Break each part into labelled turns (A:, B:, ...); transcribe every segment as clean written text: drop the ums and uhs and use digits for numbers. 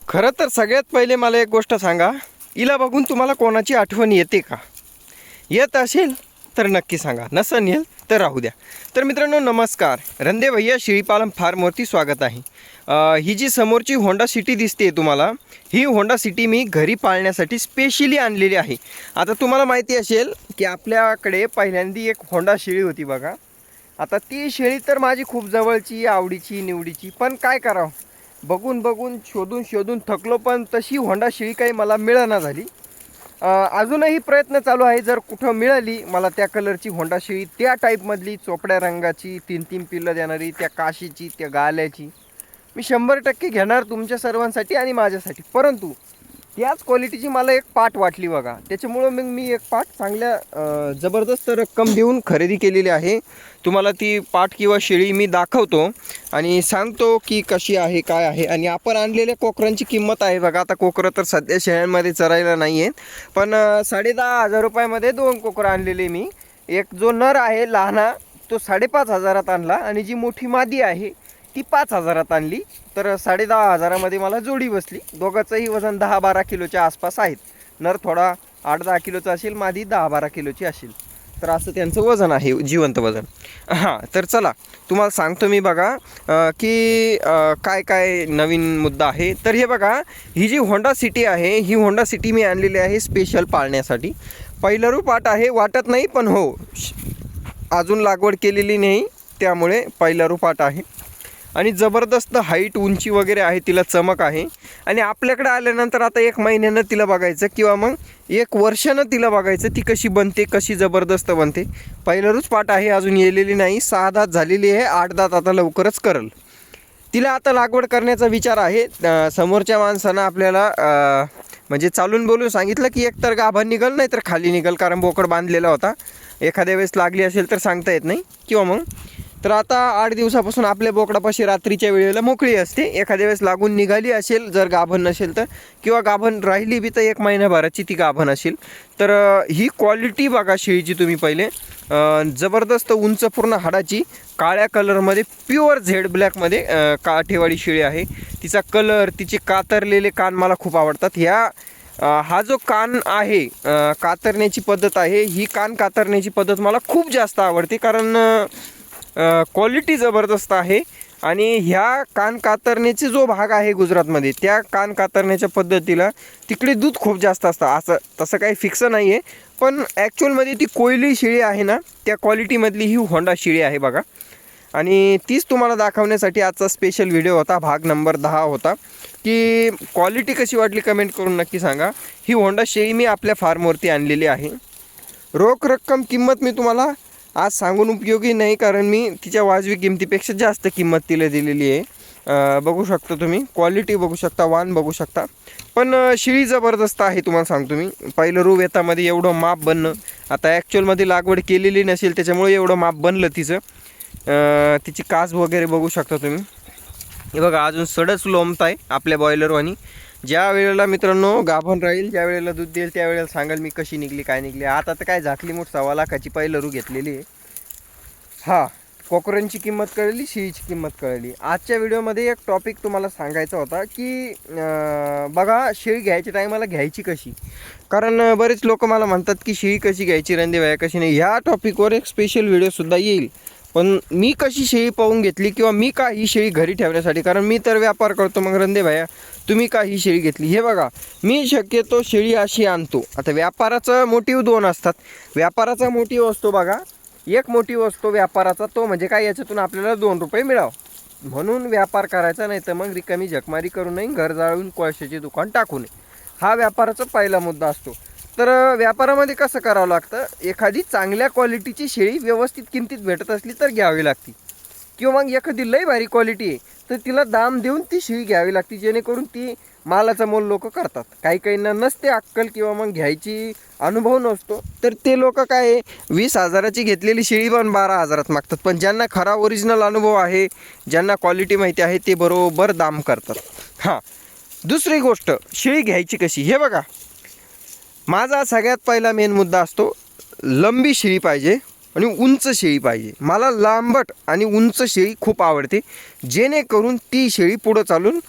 A: खरं तर सगळ्यात पहिले मला एक गोष्ट सांगा, हिला बघून तुम्हाला कोणाची आठवण येते का? येत असेल तर नक्की सांगा, नसेल येईल तर राहू द्या. तर मित्रांनो नमस्कार, रंदे भैया शेळीपालन फार्मवरती स्वागत आहे. ही जी समोरची होंडा सिटी दिसते तुम्हाला, ही होंडा सिटी मी घरी पाळण्यासाठी स्पेशली आणलेली आहे. आता तुम्हाला माहिती असेल की आपल्याकडे पहिल्यांदी एक होंडा शेळी होती बघा. आता ती शेळी तर माझी खूप जवळची, आवडीची निवडीची, पण काय करावं, बघून बघून शोधून शोधून थकलो, पण तशी होंडा शेळी काही मला मिळेना झाली. अजूनही प्रयत्न चालू आहे, जर कुठं मिळाली मला त्या कलरची होंडा शेळी, त्या टाईपमधली चोपड्या रंगाची, 3-3 पिल्लं देणारी, त्या काशीची, त्या गाल्याची, मी 100% घेणार तुमच्या सर्वांसाठी आणि माझ्यासाठी. परंतु त्याच क्वालिटीची मला एक पाट वाटली बघा, त्याच्यामुळं मग मी एक पाट चांगल्या जबरदस्त रक्कम देऊन खरेदी केलेली आहे. तुम्हाला ती पाट किंवा शेळी मी दाखवतो आणि सांगतो की कशी आहे, काय आहे. आणि आपण आणलेल्या कोकरांची किंमत आहे बघा. आता कोकरं तर सध्या शेळ्यांमध्ये चरायला नाही आहेत, पण 10,500 रुपयामध्ये 2 कोकरं आणलेले मी. एक जो नर आहे लहाना तो 5,500 आणला आणि जी मोठी मादी आहे ती 5,000 आणली. तर 10,500 मला जोडी बसली. दोघांचंही वजन 10-12 किलोच्या आसपास आहेत. नर थोडा 8-10 किलोचा असेल, मादी 10-12 किलोची असेल. तर असं त्यांचं वजन आहे, जिवंत वजन. हां, तर चला तुम्हाला सांगतो मी बघा की काय काय नवीन मुद्दा आहे. तर हे बघा, ही जी होंडा सिटी आहे, ही होंडा सिटी मी आणलेली आहे स्पेशल पाळण्यासाठी. पहिलं पाट आहे, वाटत नाही पण हो, अजून लागवड केलेली नाही त्यामुळे पहिलं पाट आहे. आणि जबरदस्त हाईट, उंची वगैरे आहे, तिला चमक आहे. आणि आपल्याकडे आल्यानंतर आता 1 महिन्यानं तिला बघायचं किंवा मग 1 वर्षानं तिला बघायचं ती कशी बनते, कशी जबरदस्त बनते. पहिल्याच पाट आहे, अजून येलेली नाही, 6 दात झालेली आहे, 8 दात आता लवकरच करल. तिला आता लागवड करण्याचा विचार आहे. समोरच्या माणसानं आपल्याला म्हणजे चालून बोलून सांगितलं की एकतर गाभण निघल नाही तर खाली निघल, कारण बोकड बांधलेला होता. एखाद्या वेळेस लागली असेल तर सांगता येत नाही. किंवा मग तर आता 8 दिवसापासून आपल्या बोकडापाशी रात्रीच्या वेळेला मोकळी असते. एखाद्या वेळेस लागून निघाली असेल, जर गाभण नसेल तर, किंवा गाभण राहिली बी तर 1 महिन्याभराची ती गाभण असेल. तर ही क्वालिटी बघा शेळीची तुम्ही पहिले. जबरदस्त उंच पूर्ण हाडाची, काळ्या कलरमध्ये, प्युअर झेड ब्लॅकमध्ये काठेवाडी शेळी आहे. तिचा कलर, तिचे कातरलेले कान मला खूप आवडतात. हा जो कान आहे, कातरण्याची पद्धत आहे, ही कान कातरण्याची पद्धत मला खूप जास्त आवडते, कारण क्वालिटी जबरदस्त आहे. आणि ह्या कान कातरण्याचे जो भाग आहे गुजरातमध्ये, त्या कान कातरण्याच्या पद्धतीला तिकडे दूध खूप जास्त असतं. असं तसं काही फिक्स नाही आहे, पण ॲक्च्युअलमध्ये ती कोयली शेळी आहे ना, त्या क्वालिटीमधली ही होंडा शेळी आहे बघा. आणि तीच तुम्हाला दाखवण्यासाठी आजचा स्पेशल व्हिडिओ होता. भाग नंबर 10 होता. की क्वालिटी कशी वाटली कमेंट करून नक्की सांगा. ही होंडा शेळी मी आपल्या फार्मवरती आणलेली आहे. रोख रक्कम किंमत मी तुम्हाला आज सांगून उपयोगी नाही, कारण मी तिच्या वाजवी किमतीपेक्षा जास्त किंमत तिला दिलेली आहे. बघू शकता तुम्ही, क्वालिटी बघू शकता, वाण बघू शकता. पण शेळी जबरदस्त आहे, तुम्हाला सांगतो मी. पहिलं रू वेतामध्ये एवढं माप बनणं, आता ॲक्च्युअलमध्ये लागवड केलेली नसेल त्याच्यामुळे एवढं माप बनलं तिचं. तिची कास वगैरे बघू शकता तुम्ही. हे बघा, अजून सडच लोंबत आहे आपल्या बॉयलरवानी. ज्या वेळेला मित्रांनो गाभण राहील, ज्या वेळेला दूध देईल, त्यावेळेला सांगाल मी कशी निघली, काय निघली. आता तर काय झाकली मोठ 1.25 लाखाची पहिलं रू घेतलेली आहे. हां, कोकरांची किंमत कळली, शेळीची किंमत कळली. आजच्या व्हिडिओमध्ये एक टॉपिक तुम्हाला सांगायचा होता की बघा, शेळी घ्यायच्या टायमाला घ्यायची कशी. कारण बरेच लोक मला म्हणतात की शेळी कशी घ्यायची रंदे भाया, कशी नाही. ह्या टॉपिकवर एक स्पेशल व्हिडिओसुद्धा येईल. पण मी कशी शेळी पाहून घेतली, किंवा मी का ही शेळी घरी ठेवण्यासाठी, कारण मी तर व्यापार करतो. मग रंदे भाया तुम्ही का ही शेळी घेतली. हे बघा, मी शक्यतो शेळी अशी आणतो. आता व्यापाराचा मोटिव्ह 2 असतात. व्यापाराचा मोटिव्ह असतो बघा, एक मोटिव्ह असतो व्यापाराचा, तो म्हणजे काय, याच्यातून आपल्याला 2 रुपये मिळावं म्हणून व्यापार करायचा, नाही तर मग रिकामी झकमारी करू नये, घर जाळून कोळशाचे दुकान टाकू नये. हा व्यापाराचा पहिला मुद्दा असतो. तर व्यापारामध्ये कसं करावं लागतं, एखादी चांगल्या क्वालिटीची शेळी व्यवस्थित किमतीत भेटत असली तर घ्यावी लागते, किंवा मग एखादी लई भारी क्वालिटी आहे तर तिला दाम देऊन ती शेळी घ्यावी लागते, जेणेकरून ती मालाचा मोल लोक करतात. काही काहींना नसते अक्कल, किंवा मग घ्यायची अनुभव नसतो, तर ते लोक काय 20,000ची घेतलेली शेळी पण 12,000 मागतात. पण ज्यांना खरा ओरिजिनल अनुभव आहे, ज्यांना क्वालिटी माहिती आहे, ते बरोबर दाम करतात. हां, दुसरी गोष्ट, शेळी घ्यायची कशी. हे बघा, माझा सगळ्यात पहिला मेन मुद्दा असतो, लंबी शेळी पाहिजे आणि उंच शेळी पाहिजे. मला लांबट आणि उंच शेळी खूप आवडते, जेणेकरून ती शेळी पुढं चालून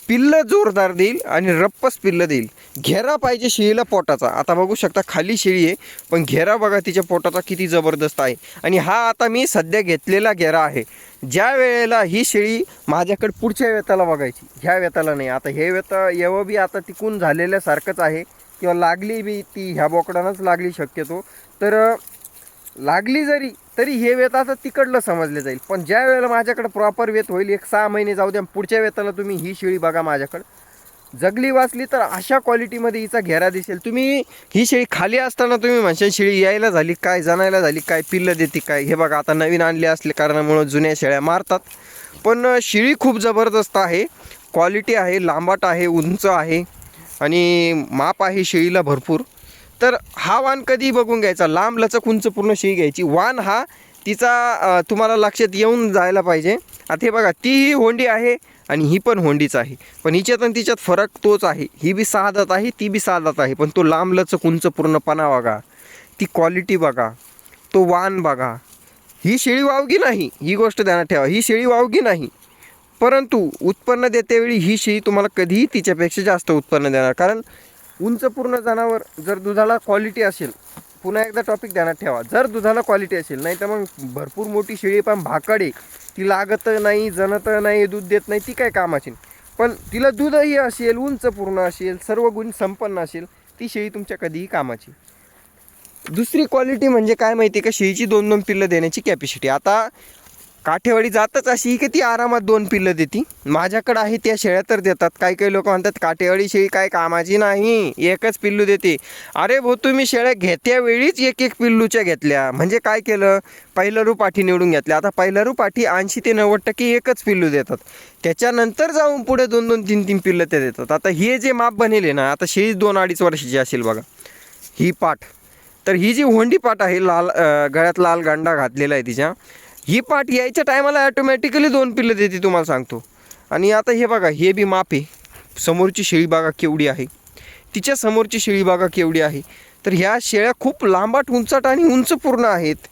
A: पिल्लं जोरदार देईल आणि रप्पस पिल्लं देईल. घेरा पाहिजे शेळीला पोटाचा. आता बघू शकता खाली शेळी आहे, पण घेरा बघा तिच्या पोटाचा किती जबरदस्त आहे. आणि हा आता मी सध्या घेतलेला घेरा आहे. ज्या वेळेला ही शेळी माझ्याकडे पुढच्या वेताला बघायची, ह्या वेताला नाही. आता हे वेता येवं बी आता टिकून झालेल्यासारखंच आहे, किंवा लागली बी ती ह्या बोकडानंच लागली शक्यतो. तर लागली जरी तरी हे वेत आता तिकडलं समजले जाईल. पण ज्या वेळेला माझ्याकडे प्रॉपर वेत होईल, 1-6 महिने जाऊ द्या, पुढच्या वेताला तुम्ही ही शेळी बघा माझ्याकडं जगली वाचली तर अशा क्वालिटीमध्ये हिचा घेरा दिसेल. तुम्ही ही शेळी खाली असताना तुम्ही म्हणशाल शेळी यायला झाली काय, जनायला झाली काय, पिल्लं देते काय. हे बघा आता नवीन आणले असले कारणामुळं जुन्या शेळ्या मारतात, पण शेळी खूप जबरदस्त आहे, क्वालिटी आहे, लांबाट आहे, उंच आहे आणि माप आहे शेळीला भरपूर. तर हा वाण कधी बघून घ्यायचा, लांब लचक उंच पूर्ण शेळी घ्यायची. वाण हा तिचा तुम्हाला लक्षात येऊन जायला पाहिजे. आता हे बघा ती होंडी आहे आणि ही पण होंडीच आहे, पण हिच्यात आणि तिच्यात फरक तोच आहे. ही बी 6 दात आहे, ती बी 6 दात आहे, पण तो लांब लचक उंच पूर्णपणा बघा, ती क्वालिटी बघा, तो वाण बघा. ही शेळी वावगी नाही, ही गोष्ट ध्यानात ठेवा, ही शेळी वावगी नाही, परंतु उत्पन्न देतेवेळी ही शेळी तुम्हाला कधीही तिच्यापेक्षा जास्त उत्पन्न देणार. कारण उंच पूर्ण जनावर जर दुधाला क्वालिटी असेल, पुन्हा एकदा टॉपिक ध्यानात ठेवा, जर दुधाला क्वालिटी असेल, नाही तर मग भरपूर मोठी शेळी पण भाकडे, ती लागत नाही, जनत नाही, दूध देत नाही, ती काय कामाची. पण तिला दूधही असेल, उंच पूर्ण असेल, सर्व गुण संपन्न असेल, ती शेळी तुमच्या कधीही कामाची. दुसरी क्वालिटी म्हणजे काय माहिती आहे का, शेळीची 2-2 पिल्लं देण्याची कॅपॅसिटी. आता काठेवाडी जातच अशी की ती आरामात 2 पिल्लं देते. माझ्याकडं आहे त्या शेळ्या तर देतात. काही काही लोक म्हणतात काठेवाडी शेळी काय कामाची नाही, एकच पिल्लू देते. अरे भाऊ तुम्ही शेळ्या घेत्या वेळीच 1-1 पिल्लूच्या घेतल्या, म्हणजे काय केलं, पहिलरू पाठी निवडून घेतल्या. आता पहिलरू पाठी 80 ते 90% एकच पिल्लू देतात, त्याच्यानंतर जाऊन पुढे 2-2, 3-3 पिल्लं ते देतात. आता हे जे माप बनेले ना, आता शेळी 2-2.5 वर्षाची असेल बघा ही पाठ. तर ही जी होंडी पाठ आहे, लाल गळ्यात लाल गांडा घातलेला आहे तिच्या, ही पाठ यायच्या टायमाला ॲटोमॅटिकली 2 पिल्लं देते तुम्हाला सांगतो. आणि आता हे बघा हे बी माप आहे. समोरची शेळी बघा केवढी आहे, तिच्या समोरची शेळी बघा केवढी आहे. तर ह्या शेळ्या खूप लांबाट उंचाट आणि उंच पूर्ण आहेत.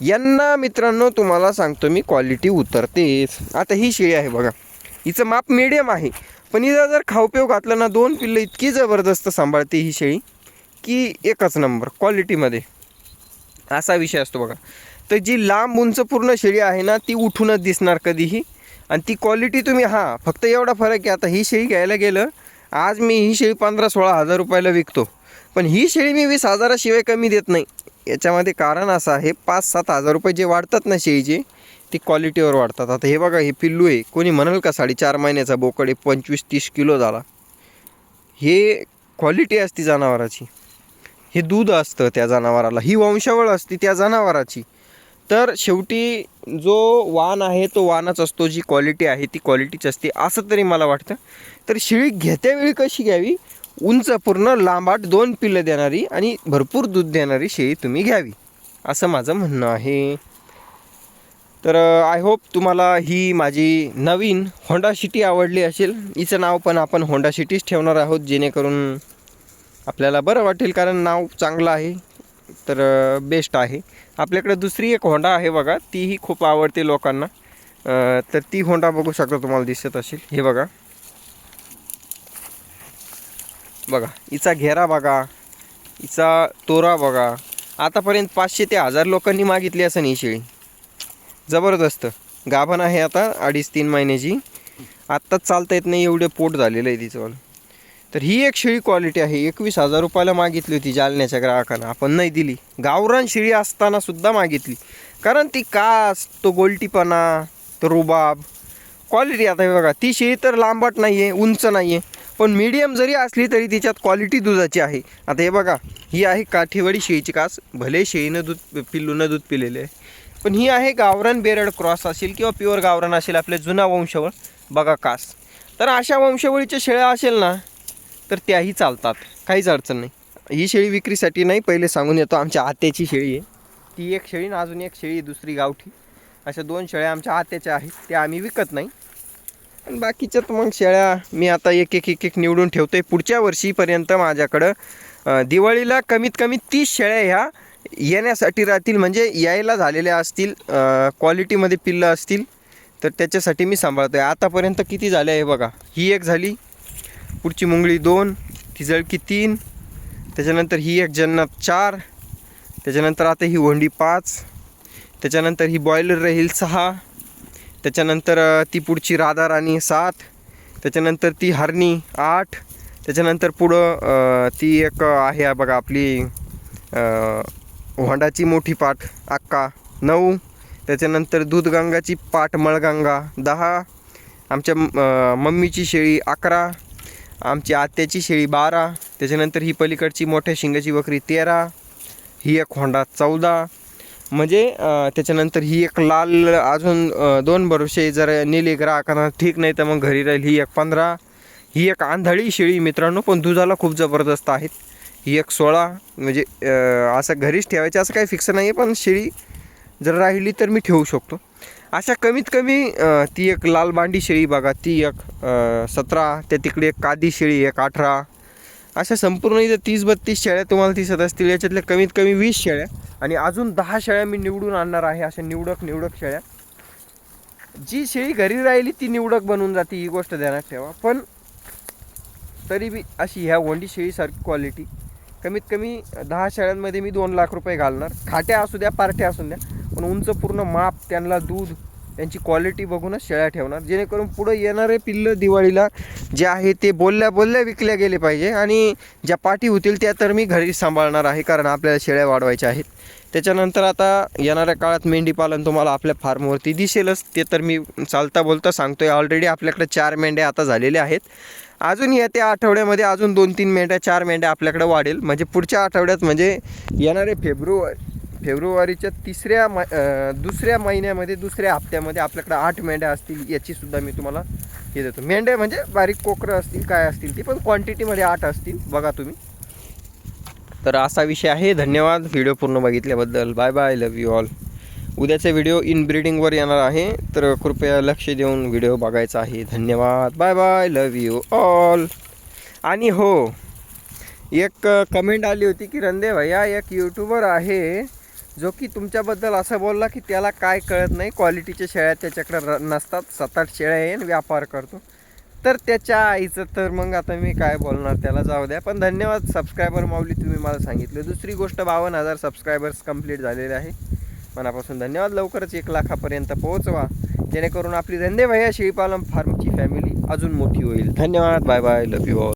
A: यांना मित्रांनो तुम्हाला सांगतो मी क्वालिटी उतरतेच. आता ही शेळी आहे बघा, हिचं माप मीडियम आहे, पण हिचा जर खाऊपिऊ घातलं ना 2 पिल्लं इतकी जबरदस्त सांभाळते ही शेळी की एकच नंबर क्वालिटीमध्ये. असा विषय असतो बघा. तर जी लांब उंच पूर्ण शेळी आहे ना, ती उठूनच दिसणार कधीही, आणि ती क्वालिटी तुम्ही फक्त एवढा फरक आहे. आता ही शेळी घ्यायला गेलं, आज मी ही शेळी 15-16 हजार रुपयाला विकतो, पण ही शेळी मी 20,000 शिवाय कमी देत नाही. याच्यामध्ये कारण असं आहे, 5-7 हजार रुपये जे वाढतात ना शेळीचे, ती क्वालिटीवर वाढतात. आता हे बघा हे पिल्लू आहे, कोणी म्हणाल का 4.5 महिन्याचा बोकड आहे, 25-30 किलो झाला. हे क्वालिटी असते जनावराची, हे दूध असतं त्या जनावराला, ही वंशावळ असते त्या जनावराची. तर शेवटी जो वाण आहे तो वाणच असतो, जी क्वालिटी आहे ती क्वालिटीच असते असं तरी मला वाटतं. तर शेळी घेत्यावेळी कशी घ्यावी, उंच पूर्ण लांबाट 2 पिल्लं देणारी आणि भरपूर दूध देणारी शेळी तुम्ही घ्यावी, असं माझं म्हणणं आहे. तर आय होप तुम्हाला ही माझी नवीन होंडा सिटी आवडली असेल. हिचं नाव पण आपण होंडा सिटीच ठेवणार आहोत, जेणेकरून आपल्याला बरं वाटेल, कारण नाव चांगलं आहे तर बेस्ट आहे. आपल्याकडे दुसरी एक होंडा आहे बघा, तीही खूप आवडते लोकांना. तर ती होंडा बघू शकता, तुम्हाला दिसत असेल. हे बघा बघा हिचा घेरा बघा, हिचा तोरा बघा. आतापर्यंत 500 ते 1000 लोकांनी मागितली असं ही शेळी. जबरदस्त गाभण आहे, आता 2.5-3 महिन्याची. आत्ताच चालता येत नाही एवढे पोट झालेलं आहे तिचं. तर ही एक शेळी क्वालिटी आहे. 21,000 रुपयाला मागितली होती जालन्याच्या ग्राहकांना, आपण नाही दिली. गावरान शेळी असताना सुद्धा मागितली, कारण ती कास, तो गोलटीपणा, तो रुबाब, क्वालिटी. आता हे बघा ती शेळी तर लांबट नाही आहे, उंच नाही आहे, पण मीडियम जरी असली तरी तिच्यात क्वालिटी दुधाची आहे. आता हे बघा ही आहे काठेवाडी शेळीची कास, भले शेळीनं पिल्लूनं दूध पिलेले आहे, पण ही आहे गावरान बेरड क्रॉस असेल किंवा प्युअर गावरान असेल, आपले जुना वंशावळ बघा कास. तर अशा वंशावळीच्या शेळ्या असेल ना तर त्याही चालतात, काहीच अडचण नाही. ही शेळी विक्रीसाठी नाही, पहिले सांगून येतो. आमच्या आत्याची शेळी आहे ती, एक शेळी आणि अजून एक शेळी दुसरी गावठी, अशा 2 शेळ्या आमच्या आत्याच्या आहेत, त्या आम्ही विकत नाही. आणि बाकीच्यात मग शेळ्या मी आता एक निवडून ठेवतो आहे. पुढच्या वर्षीपर्यंत माझ्याकडं दिवाळीला कमीत कमी 30 शेळ्या ह्या येण्यासाठी राहतील, म्हणजे यायला झालेल्या असतील, क्वालिटीमध्ये पिल्लं असतील तर त्याच्यासाठी मी सांभाळतो आहे. आतापर्यंत किती झाले आहे बघा. ही एक झाली, पुढची मुंगळी 2, ती जळकी 3, त्याच्यानंतर ही एक जन्नत 4, त्याच्यानंतर आता ही होंडी 5, त्याच्यानंतर ही बॉयलर राहील 6, त्याच्यानंतर ती पुढची राधाराणी 7, त्याच्यानंतर ती हरणी 8, त्याच्यानंतर पुढं ती एक आहे बघा आपली होंडाची मोठी पाठ अक्का 9, त्याच्यानंतर दूधगंगाची पाठ मळगंगा 10, आमच्या मम्मीची शेळी 11, आमची आत्याची शेळी 12, त्याच्यानंतर ही पलीकडची मोठ्या शिंगाची बकरी 13, ही एक होंडा 14, म्हणजे त्याच्यानंतर ही एक लाल अजून 2 भरोसे जर नेले ग्राहकांना ठीक, नाही तर मग घरी राहील ही एक 15, ही एक आंधळी शेळी मित्रांनो, पण दुधाला खूप जबरदस्त आहेत, ही एक 16, म्हणजे असं घरीच ठेवायचं असं काही फिक्स नाही आहे, पण शेळी जर राहिली तर मी ठेवू शकतो. अशा कमीत कमी ती एक लाल बांडी शेळी बघा, ती एक 17, त्या तिकडे एक कादी शेळी एक 18, अशा संपूर्ण इथं 30-32 शेळ्या तुम्हाला दिसत असतील. याच्यातल्या कमीत कमी 20 शेळ्या आणि अजून 10 शेळ्या मी निवडून आणणार आहे. अशा निवडक शेळ्या, जी शेळी घरी राहिली ती निवडक बनून जाते, ही गोष्ट ध्यानात ठेवा. पण तरी बी अशी ह्या होंडी शेळीसारखी क्वालिटी कमीत कमी 10 शेळ्यांमध्ये मी 2 लाख रुपये घालणार. खाट्या असू द्या, पार्ट्या असू द्या, पण उंच पूर्ण माप, त्यांना दूध, त्यांची क्वालिटी बघूनच शेळ्या ठेवणार, जेणेकरून पुढं येणारे पिल्लं दिवाळीला जे आहे ते बोलल्या विकल्या गेले पाहिजे. आणि ज्या पाठी होतील त्या तर मी घरी सांभाळणार आहे, कारण आपल्याला शेळ्या वाढवायच्या आहेत. त्याच्यानंतर आता येणाऱ्या काळात मेंढीपालन तुम्हाला आपल्या फार्मवरती दिसेलच, ते तर मी चालता बोलता सांगतो आहे. ऑलरेडी आपल्याकडे 4 मेंढ्या आता झालेल्या आहेत. अजून येत्या आठवड्यामध्ये अजून 2-3 मेंढ्या, 4 मेंढ्या आपल्याकडे वाढेल. म्हणजे पुढच्या आठवड्यात, म्हणजे येणारे फेब्रुवारीच्या दुसऱ्या महिन्यामध्ये, दुसऱ्या हप्त्यामध्ये आपल्याकडे 8 मेंढ्या असतील. याचीसुद्धा मी तुम्हाला हे देतो. मेंढ्या म्हणजे बारीक कोकरं असतील, काय असतील ती, पण क्वांटिटीमध्ये 8 असतील बघा तुम्ही. तर असा विषय आहे. धन्यवाद व्हिडिओ पूर्ण बघितल्याबद्दल. Bye bye, love you all. उद्याचा व्हिडिओ इनब्रीडिंगवर येणार आहे, तर कृपया लक्ष देऊन व्हिडिओ बघायचा आहे. धन्यवाद, bye bye, love you all. आणि हो, एक कमेंट आली होती की रंदे भैया एक यूट्यूबर आहे जो की तुमच्याबद्दल असं बोलला की त्याला काय कळत नाही, क्वालिटीच्या शेळ्या त्याच्याकडे नसतात, 7-8 शेळ्या आहे आणि व्यापार करतो. तर त्याच्या आईचं तर मग आता मी काय बोलणार, त्याला जाऊ द्या. पण धन्यवाद सबस्क्रायबर माऊली, तुम्ही मला सांगितलं. दुसरी गोष्ट 52,000 सबस्क्रायबर्स कंप्लीट झालेले आहे. मनापासून धन्यवाद. लवकरच 1 लाखापर्यंत पोहोचवा, जेणेकरून आपली रंदे भैया शेळीपालन फार्मची फॅमिली अजून मोठी होईल. धन्यवाद, bye bye, love you all.